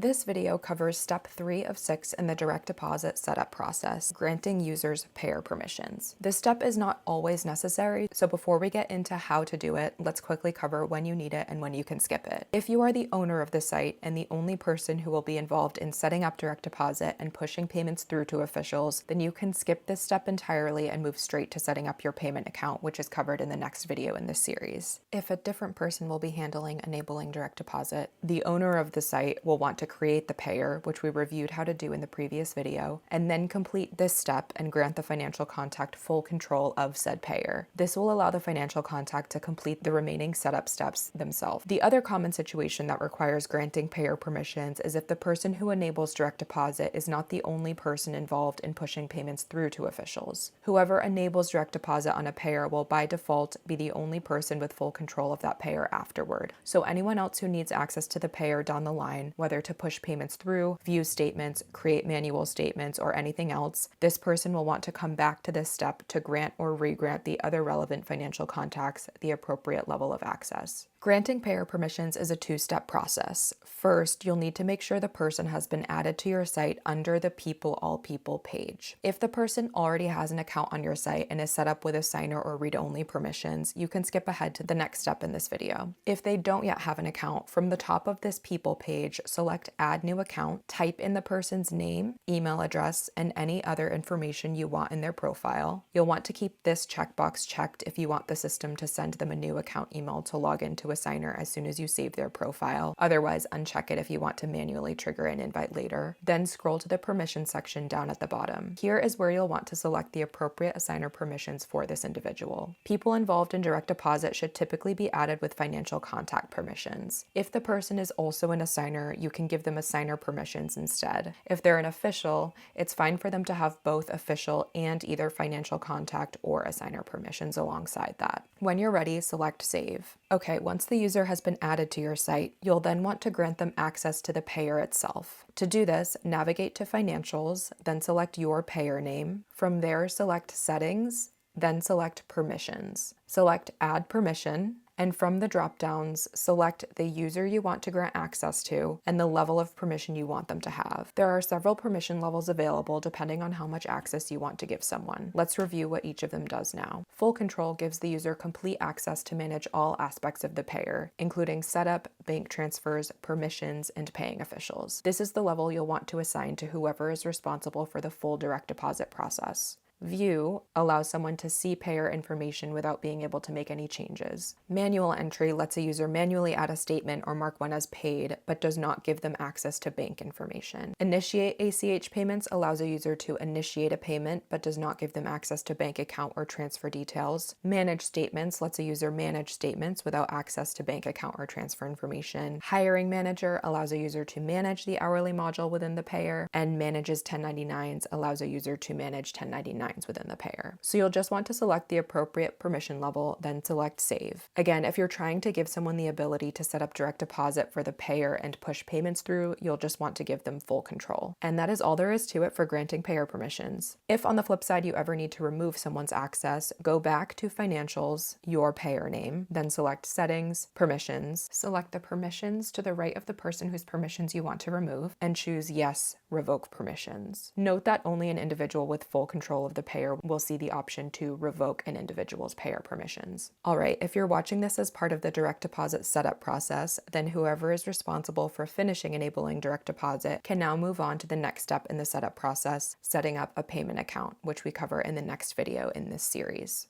This video covers step 3 of 6 in the direct deposit setup process, granting users payer permissions. This step is not always necessary, so before we get into how to do it, let's quickly cover when you need it and when you can skip it. If you are the owner of the site and the only person who will be involved in setting up direct deposit and pushing payments through to officials, then you can skip this step entirely and move straight to setting up your payment account, which is covered in the next video in this series. If a different person will be handling enabling direct deposit, the owner of the site will want to create the payer, which we reviewed how to do in the previous video, and then complete this step and grant the financial contact full control of said payer. This will allow the financial contact to complete the remaining setup steps themselves. The other common situation that requires granting payer permissions is if the person who enables direct deposit is not the only person involved in pushing payments through to officials. Whoever enables direct deposit on a payer will by default be the only person with full control of that payer afterward. So anyone else who needs access to the payer down the line, whether to push payments through, view statements, create manual statements, or anything else, this person will want to come back to this step to grant or re-grant the other relevant financial contacts the appropriate level of access. Granting payer permissions is a two-step process. First, you'll need to make sure the person has been added to your site under the People All People page. If the person already has an account on your site and is set up with Assignr or read-only permissions, you can skip ahead to the next step in this video. If they don't yet have an account, from the top of this People page, select Add New Account, type in the person's name, email address, and any other information you want in their profile. You'll want to keep this checkbox checked if you want the system to send them a new account email to log into Assignr as soon as you save their profile. Otherwise, uncheck it if you want to manually trigger an invite later. Then scroll to the permission section down at the bottom. Here is where you'll want to select the appropriate Assignr permissions for this individual. People involved in direct deposit should typically be added with financial contact permissions. If the person is also an Assignr, you can give them Assignr permissions instead. If they're an official, it's fine for them to have both official and either financial contact or Assignr permissions alongside that. When you're ready, select Save. Okay, once the user has been added to your site, you'll then want to grant them access to the payer itself. To do this, navigate to Financials, then select your payer name. From there, select Settings, then select Permissions. Select Add Permission, and from the drop-downs, select the user you want to grant access to and the level of permission you want them to have. There are several permission levels available depending on how much access you want to give someone. Let's review what each of them does now. Full control gives the user complete access to manage all aspects of the payer, including setup, bank transfers, permissions, and paying officials. This is the level you'll want to assign to whoever is responsible for the full direct deposit process. View allows someone to see payer information without being able to make any changes. Manual entry lets a user manually add a statement or mark one as paid, but does not give them access to bank information. Initiate ACH payments allows a user to initiate a payment, but does not give them access to bank account or transfer details. Manage statements lets a user manage statements without access to bank account or transfer information. Hiring manager allows a user to manage the hourly module within the payer, and manages 1099s allows a user to manage 1099s within the payer. So you'll just want to select the appropriate permission level, then select Save. Again, if you're trying to give someone the ability to set up direct deposit for the payer and push payments through, you'll just want to give them full control. And that is all there is to it for granting payer permissions. If on the flip side you ever need to remove someone's access, go back to Financials, your payer name, then select Settings, Permissions, select the permissions to the right of the person whose permissions you want to remove, and choose Yes, Revoke Permissions. Note that only an individual with full control of the payer will see the option to revoke an individual's payer permissions. Alright, if you're watching this as part of the direct deposit setup process, then whoever is responsible for finishing enabling direct deposit can now move on to the next step in the setup process, setting up a payment account, which we cover in the next video in this series.